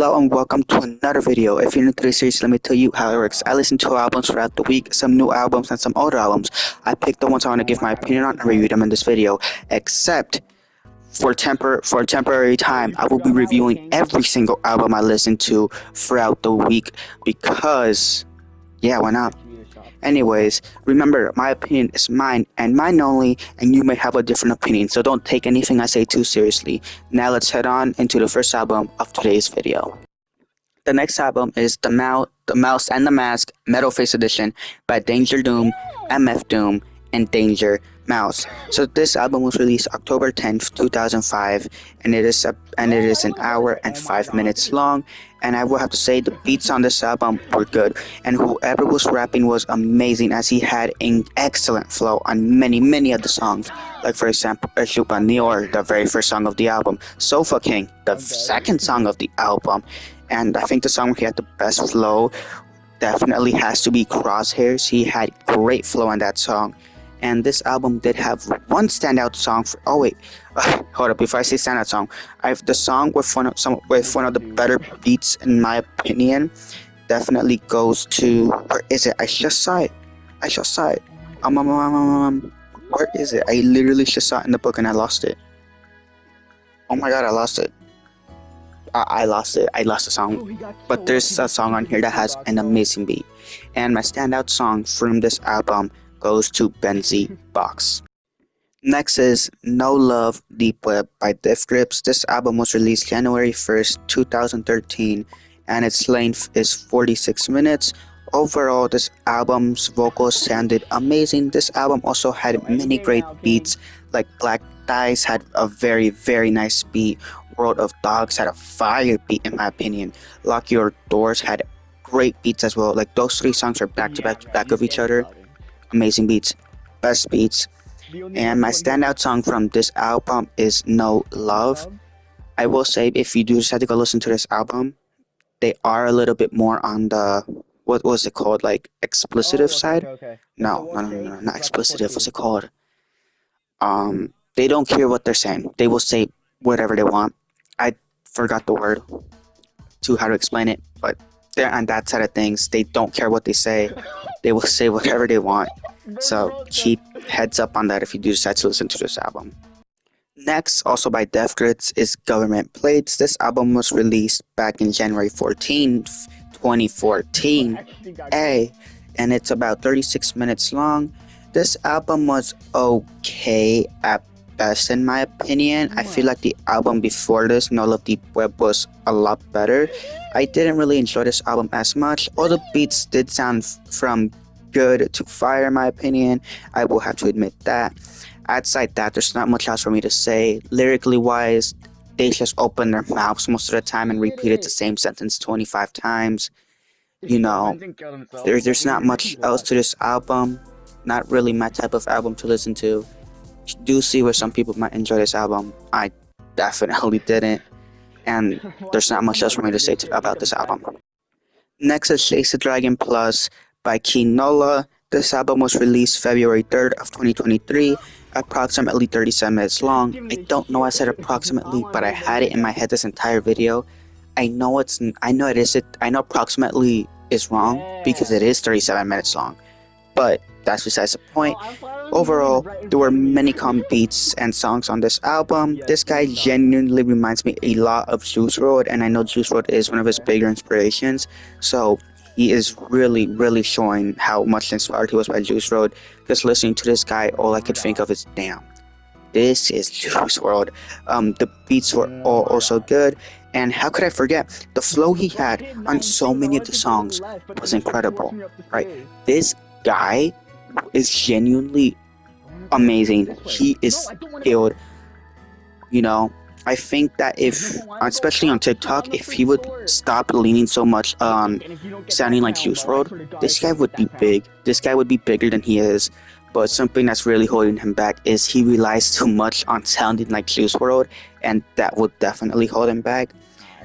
Hello and welcome to another video. If you're new to this series, let me tell you how it works. I listen to albums throughout the week, some new albums and some older albums. I pick the ones I want to give my opinion on and review them in this video. Except for a temporary time, I will be reviewing every single album I listen to throughout the week because, yeah, why not? Anyways, remember, my opinion is mine and mine only, and you may have a different opinion, so don't take anything I say too seriously. Now let's head on into the first album of today's video. The next album is The Mouse and the Mask Metal Face Edition by DangerDoom, MF Doom, and Danger Mouse. So this album was released October 10th, 2005, and it is an hour and 5 minutes long. And I will have to say the beats on this album were good, and whoever was rapping was amazing, as he had an excellent flow on many of the songs. Like for example, Chupa Nior, the very first song of the album, Sofa King, the second song of the album, and I think the song where he had the best flow definitely has to be Crosshairs. He had great flow on that song. And this album did have one standout song hold up, before I say standout song, I have the song with one of the better beats in my opinion. Definitely goes to, where is it? I just saw it. Where is it? I literally just saw it in the book and I lost it. Oh my god, I lost it. I lost the song, but there's a song on here that has an amazing beat. And my standout song from this album goes to Benzie Box. Next is No Love Deep Web by Def Grips. This album was released January 1st, 2013, and its length is 46 minutes. Overall, this album's vocals sounded amazing. This album also had many great beats, like Black Dice had a very nice beat. World of Dogs had a fire beat in my opinion. Lock Your Doors had great beats as well. Like those three songs are back to back of each other. Amazing beats, best beats. And my standout song from this album is No Love. I will say, if you do decide to go listen to this album, they are a little bit more on the, what was it called, like explicitive side? No, not explicitive. What's it called? They don't care what they're saying. They will say whatever they want. I forgot the word to how to explain it, but they're on that side of things. They don't care what they say. They will say whatever they want. So keep heads up on that if you do decide to listen to this album. Next, also by Def Grips, is Government Plates. This album was released back in January 14th, 2014. And it's about 36 minutes long. This album was okay at best in my opinion. I feel like the album before this, No Love Deep Web, was a lot better. I didn't really enjoy this album as much. All the beats did sound from good to fire in my opinion. I will have to admit that. Outside that, there's not much else for me to say. Lyrically wise, they just open their mouths most of the time and repeated the same sentence 25 times. You know, there's not much else to this album. Not really my type of album to listen to. Do see where some people might enjoy this album. I definitely didn't. And there's not much else for me to say about this album. Next is Chase the Dragon Plus by Kee Nola. This album was released February 3rd of 2023, approximately 37 minutes long. I don't know I said approximately, but I had it in my head this entire video. I know approximately is wrong because it is 37 minutes long, but that's besides the point. Overall, there were many calm beats and songs on this album. This guy genuinely reminds me a lot of Juice WRLD, and I know Juice WRLD is one of his bigger inspirations, so he is really showing how much inspired he was by Juice WRLD. Just listening to this guy, all I could think of is, damn, this is Juice WRLD. The beats were all also good, and how could I forget, the flow he had on so many of the songs was incredible, right? This guy is genuinely amazing. He is skilled. You know, I think that if, especially on TikTok, if he would stop leaning so much on sounding like Juice WRLD, this guy would be big. This guy would be bigger than he is. But something that's really holding him back is he relies too much on sounding like Juice WRLD, and that would definitely hold him back.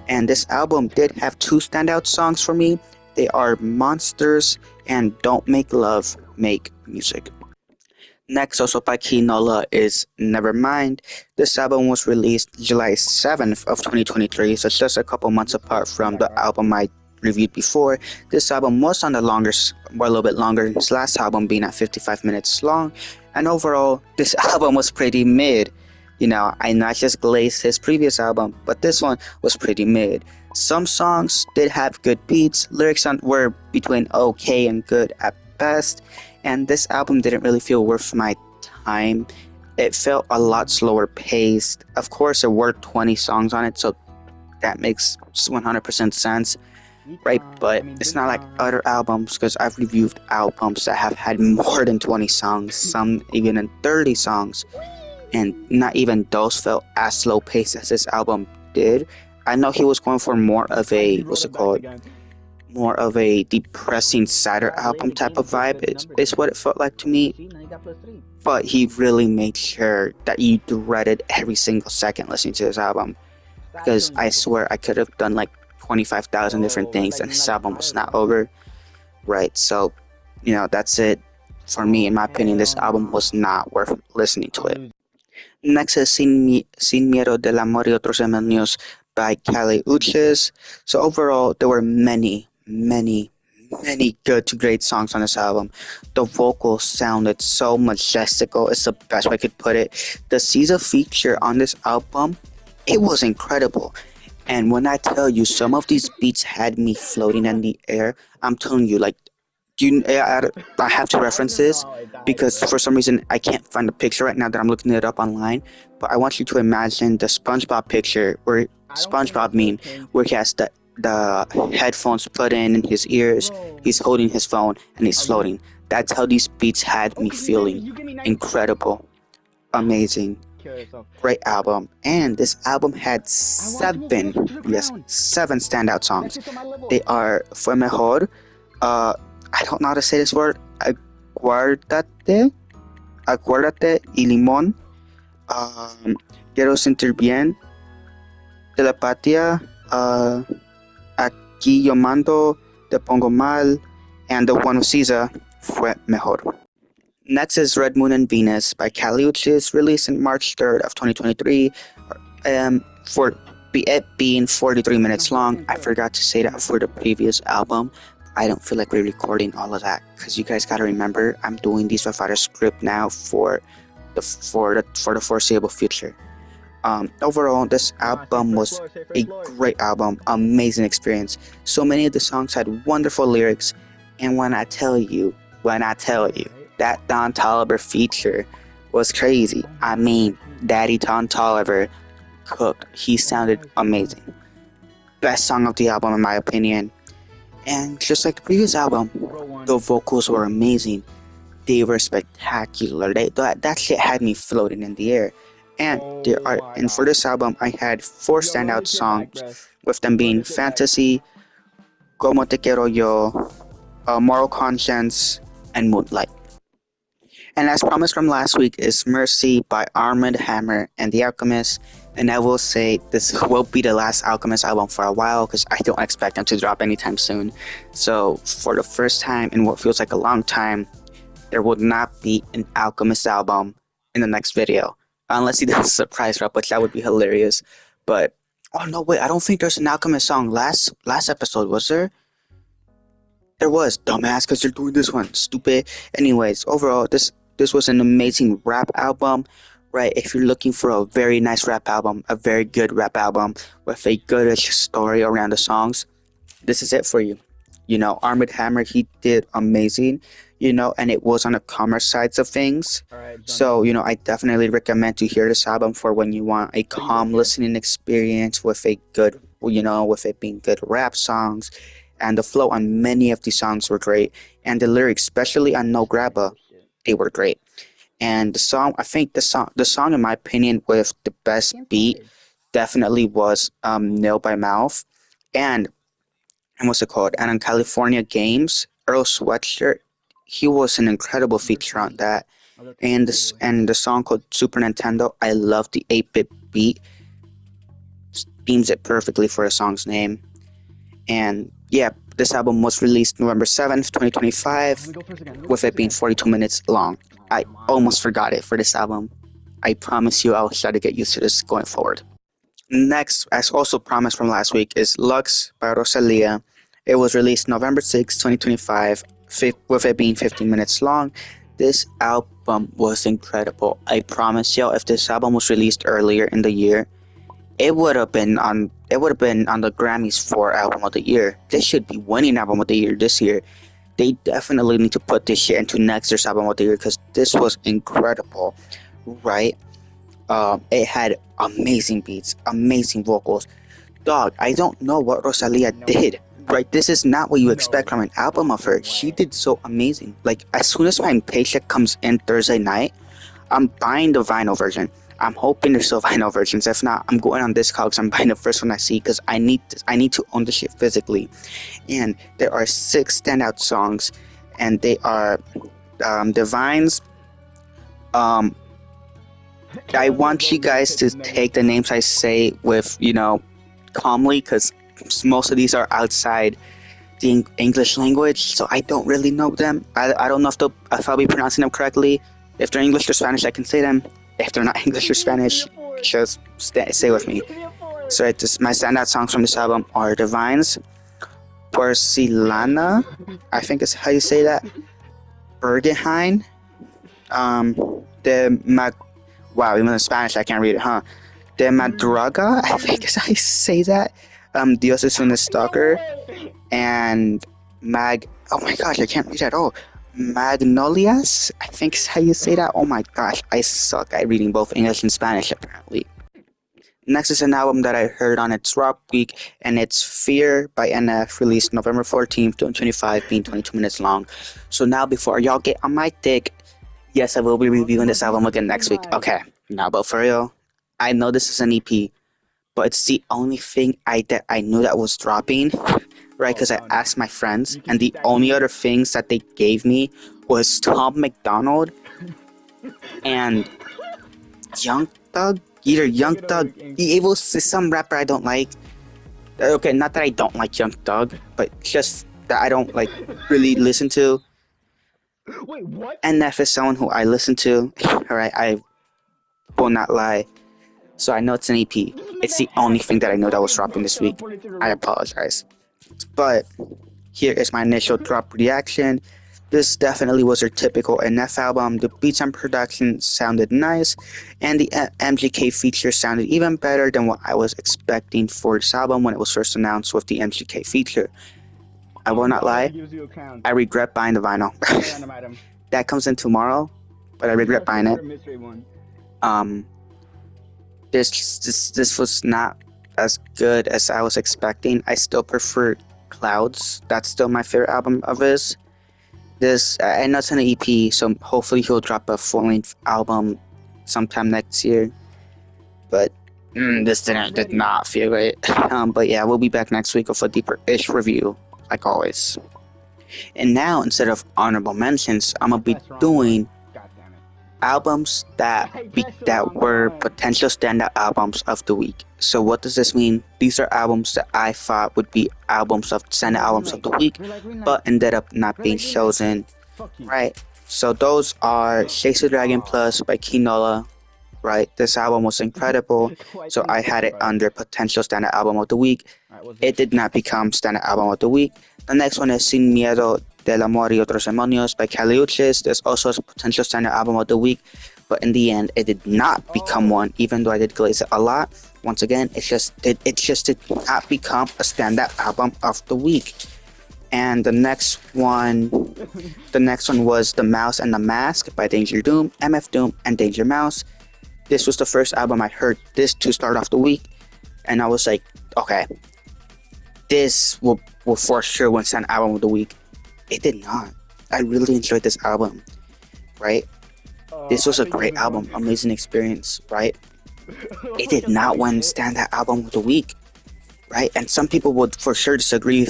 And this album did have two standout songs for me. They are Monsters and Don't Make Love, Make Music. Next, also by Kee Nola, is Nevermind. This album was released July 7th of 2023, so it's just a couple months apart from the album I reviewed before. This album was on the longer, well, a little bit longer, his last album being at 55 minutes long, and overall, this album was pretty mid. You know, I not just glazed his previous album, but this one was pretty mid. Some songs did have good beats, lyrics were between okay and good at best, and this album didn't really feel worth my time. It felt a lot slower paced. Of course, there were 20 songs on it, so that makes 100% sense, right? But it's not like other albums, because I've reviewed albums that have had more than 20 songs, some even in 30 songs, and not even those felt as slow paced as this album did. I know he was going for more of a, more of a depressing, sadder album type of vibe. It's what it felt like to me. But he really made sure that you dreaded every single second listening to this album. Because I swear I could have done like 25,000 different things and this album was not over. Right, so, you know, that's it. For me, in my opinion, this album was not worth listening to it. Next is Sin Miedo del Amor y Otros, Demonios by Kali Uchis. So overall, there were many good to great songs on this album. The vocals sounded so majestical, it's the best way I could put it. The Caesar feature on this album, it was incredible. And when I tell you, some of these beats had me floating in the air, I'm telling you, like, I have to reference this because for some reason I can't find the picture right now that I'm looking it up online. But I want you to imagine the SpongeBob picture, where SpongeBob meme, where he has the headphones put in his ears, he's holding his phone, and he's floating. That's how these beats had me feeling. Incredible, amazing, great album. And this album had seven standout songs. They are Fue Mejor, I don't know how to say this word, Aguárdate y Limón, Quiero Sentir Bien, Telepatía, Aquí Yo Mando, Te Pongo Mal, and the one with Caesar, Fue Mejor. Next is Red Moon and Venus by Kali Uchis, released in March 3rd of 2023. For it being 43 minutes long, I forgot to say that for the previous album. I don't feel like we're recording all of that, because you guys gotta remember, I'm doing these without a script now for the foreseeable future. Overall, this album was a great album, amazing experience. So many of the songs had wonderful lyrics, and when I tell you, that Don Toliver feature was crazy. I mean, Daddy Don Toliver cooked. He sounded amazing. Best song of the album in my opinion. And just like the previous album, the vocals were amazing. They were spectacular. That shit had me floating in the air. And for this album, I had 4 standout songs, with them being Fantasy, Como Te Quiero Yo, Moral Conscience, and Moonlight. And as promised from last week is Mercy by Armand, Hammer, and The Alchemist. And I will say this will be the last Alchemist album for a while, because I don't expect them to drop anytime soon. So for the first time in what feels like a long time, there will not be an Alchemist album in the next video. Unless he does a surprise drop, which that would be hilarious. But, oh no, wait, I don't think there's an Alchemist song last episode, was there? There was, dumbass, because you're doing this one, stupid. Anyways, overall, this was an amazing rap album, right? If you're looking for a very nice rap album, a very good rap album with a goodish story around the songs, this is it for you. You know, Armand Hammer, he did amazing, you know, and it was on the calmer sides of things. So, you know, I definitely recommend to hear this album for when you want a calm listening experience with a good, you know, with it being good rap songs. And the flow on many of these songs were great. And the lyrics, especially on No Grabba, they were great. And the song, I think the song in my opinion with the best beat definitely was Nail by Mouth. And what's it called? And on California Games, Earl Sweatshirt, he was an incredible feature on that. And the song called Super Nintendo, I love the 8-bit beat. Themes it perfectly for a song's name. And yeah, This album was released November 7th, 2025, with it being 42 minutes long. I almost forgot it for this album. I promise you I'll try to get used to this going forward. Next, as also promised from last week, is Lux by ROSALÍA. It was released November 6, 2025, with it being 15 minutes long. This album was incredible. I promise y'all, if this album was released earlier in the year, it would have been on the Grammys for Album of the Year. This should be winning Album of the Year this year. They definitely need to put this shit into next year's Album of the Year because this was incredible, right? It had amazing beats, amazing vocals. Dog, I don't know what ROSALÍA did, right? This is not what you expect from an album of her. She did so amazing. Like, as soon as my paycheck comes in Thursday night, I'm buying the vinyl version. I'm hoping there's still vinyl versions. If not, I'm going on Discogs. I'm buying the first one I see because I need to own the shit physically. And there are 6 standout songs, and they are Divines. I want you guys to take the names I say with, calmly, because most of these are outside the English language, so I don't really know them. I don't know if I'll be pronouncing them correctly. If they're English or Spanish, I can say them. If they're not English or Spanish, just stay with me. So my standout songs from this album are Divines, Porcelana, I think is how you say that, Bergenheim, wow, even in Spanish I can't read it, huh? De Madruga, I think is how you say that, Dios es un stalker, and oh my gosh, I can't read at all. Magnolias, I think is how you say that. Oh my gosh, I suck at reading both English and Spanish apparently. Next is an album that I heard on its Rock Week, and it's Fear by NF, released November 14th, 2025, being 22 minutes long. So now, before y'all get on my dick, yes, I will be reviewing this album again next week. Okay, now, but for real, I know this is an EP, but it's the only thing I knew that was dropping, right? Because I asked my friends, and the only other things that they gave me was Tom McDonald and Young Thug. Either Young Thug, it was some rapper I don't like. Okay, not that I don't like Young Thug, but just that I don't really listen to. Wait, what? NF is someone who I listen to. Alright, I will not lie. So I know it's an EP. It's the only thing that I know that was dropping this week. I apologize. But here is my initial drop reaction. This definitely was her typical NF album. The beats and production sounded nice, and the MGK feature sounded even better than what I was expecting for this album when it was first announced with the MGK feature. I will not lie, I regret buying the vinyl. That comes in tomorrow, but I regret buying it. This was not as good as I was expecting. I still prefer Clouds. That's still my favorite album of his. I know it's an EP, so hopefully he'll drop a full-length album sometime next year. But this did not feel great. But yeah, we'll be back next week with a deeper-ish review, like always. And now, instead of honorable mentions, I'm gonna be doing albums that were potential standout albums of the week. So what does this mean? These are albums that I thought would be standout albums of the week, but ended up not being chosen, right? So those are Chase the Dragon Plus by Kee Nola, right? This album was incredible, so I had it under potential standout album of the week. It did not become standout album of the week. The next one is Sin Miedo del Amor y Otros Demonios by Kali Uchis. There's also a potential standout album of the week, but in the end, it did not become one, even though I did glaze it a lot. Once again, it just did not become a standout album of the week. And the next one was The Mouse and the Mask by DangerDOOM, MF Doom, and Danger Mouse. This was the first album I heard this to start off the week, and I was like, okay, this will for sure win standout album of the week. It did not. I really enjoyed this album, right? This was a great album, amazing experience, right? It did not win standout album of the week, right? And some people would for sure disagree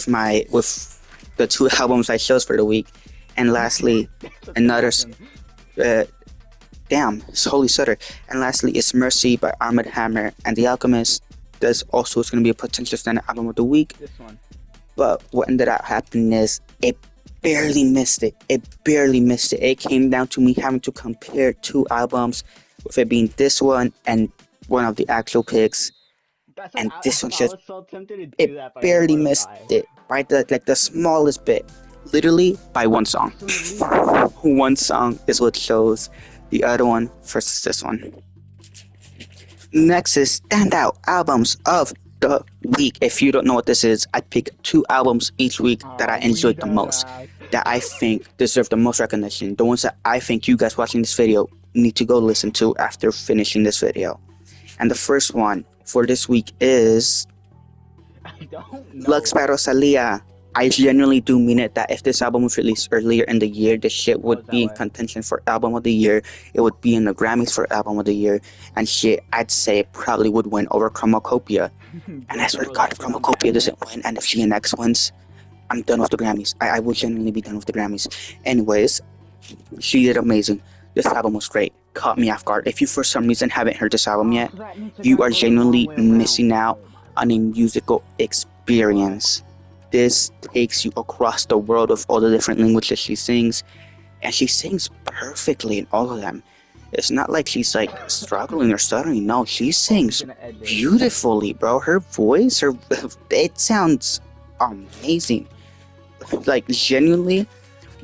with the 2 albums I chose for the week. And lastly, Holy Sutter. And lastly, it's Mercy by Armand and The Alchemist. This also is going to be a potential standout album of the week. This one. But what ended up happening is it barely missed it. It came down to me having to compare two albums, with it being this one and one of the actual picks. And this one I just, was so tempted to do it that, but barely I missed it by the smallest bit, literally by one song. One song is what shows the other one versus this one. Next is standout albums of the week. If you don't know what this is, I pick two albums each week that I enjoyed the most, that I think deserve the most recognition, the ones that I think you guys watching this video need to go listen to after finishing this video. And the first one for this week is I don't know. Lux by ROSALÍA. I genuinely do mean it that if this album was released earlier in the year, this shit would be in contention for album of the year. It would be in the Grammys for album of the year, and shit, I'd say it probably would win over Chromacopia. And I swear to God, if Chromacopia doesn't win, and if GNX wins, I'm done with the Grammys. I will genuinely be done with the Grammys. Anyways, she did amazing. This album was great. Caught me off guard. If you for some reason haven't heard this album yet, you are genuinely missing out on a musical experience. This takes you across the world of all the different languages she sings, and she sings perfectly in all of them. It's not like she's like struggling or stuttering. No, she sings beautifully, bro. Her voice, it sounds amazing. Like genuinely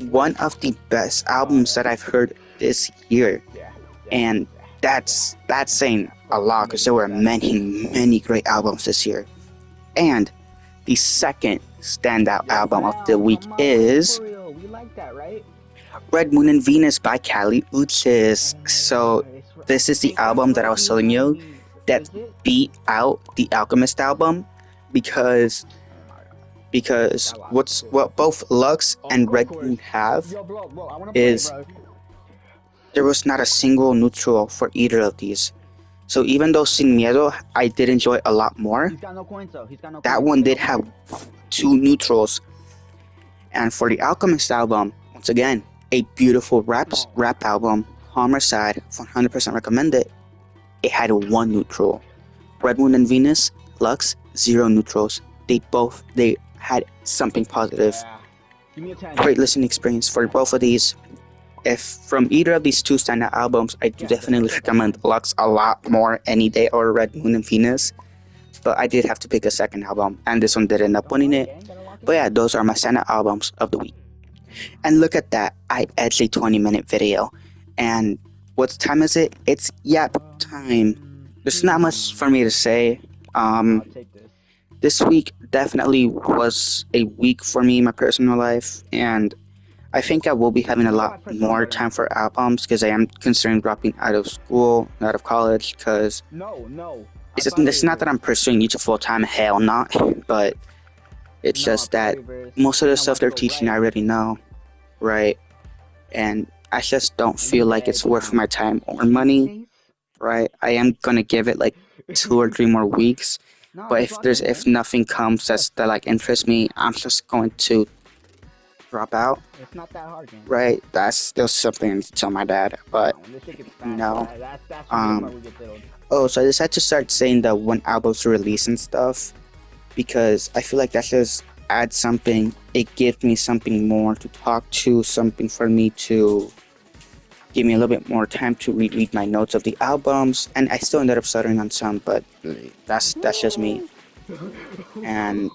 one of the best albums that I've heard this year. And that's saying a lot, because there were many great albums this year. And the second standout album of the week is We like that, right? Red Moon and Venus by Kali Uchis. So this is the album that I was telling you that beat out the Alchemist album, because what both Lux and Red Moon have is there was not a single neutral for either of these. So even though Sin Miedo I did enjoy a lot more, that one did have two neutrals. And for the Alchemist album, once again, a beautiful rap album, Homicide, 100% recommend it. It had one neutral. Red Moon and Venus, Lux, 0 neutrals. They had something positive. Great listening experience for both of these. If from either of these two standout albums, I do definitely recommend Lux a lot more any day over Red Moon and Venus. But I did have to pick a second album, and this one did end up winning it. But yeah, those are my standout albums of the week. And look at that, I edged a 20-minute video. And what time is it? It's Yap Time. There's not much for me to say. This week definitely was a week for me in my personal life, and I think I will be having a lot more time for albums, because I am considering dropping out of school, out of college, because it's not that I'm pursuing YouTube full-time, hell not, but it's just that most of the stuff they're teaching I already know, right? And I just don't feel like it's worth my time or money, right? I am gonna give it like 2 or 3 more weeks, but if nothing comes that like interests me, I'm just going to drop out. It's not that hard, man. Right? That's still something I need to tell my dad, but no. Oh, so I decided to start saying that when albums release and stuff, because I feel like that just adds something. It gives me something more to talk to, something for me to give me a little bit more time to read my notes of the albums, and I still ended up stuttering on some, but that's just me. And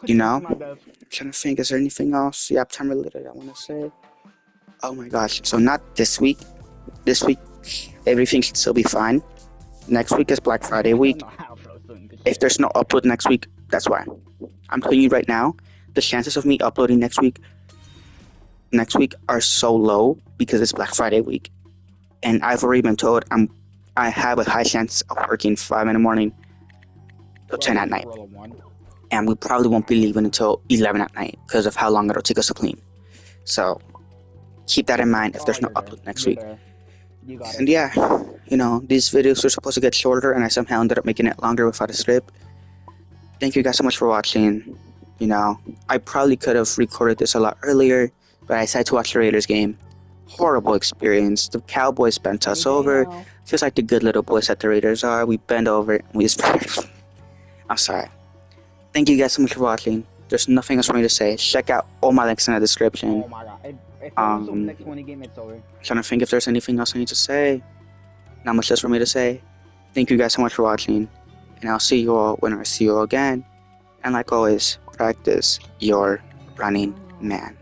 you know, I'm trying to think, is there anything else Yap Time related I want to say? Oh my gosh, so not this week. This week everything should still be fine. Next week is Black Friday week. If there's no upload next week, that's why. I'm telling you right now, the chances of me uploading next week are so low because it's Black Friday week, and I've already been told I have a high chance of working 5 in the morning till 10 at night, and we probably won't be leaving until 11 at night because of how long it'll take us to clean. So keep that in mind if there's no upload next week. And yeah, you know, these videos were supposed to get shorter, and I somehow ended up making it longer without a script. Thank you guys so much for watching. You know, I probably could have recorded this a lot earlier, but I decided to watch the Raiders game. Horrible experience. The Cowboys bent us over, just like the good little boys that the Raiders are. We bent over and we just I'm sorry. Thank you guys so much for watching. There's nothing else for me to say. Check out all my links in the description. Oh my god. If I was the Um, next 20 game, it's over. Trying to think if there's anything else I need to say. Not much else for me to say. Thank you guys so much for watching, and I'll see you all when I see you all again. And like always, practice your running man.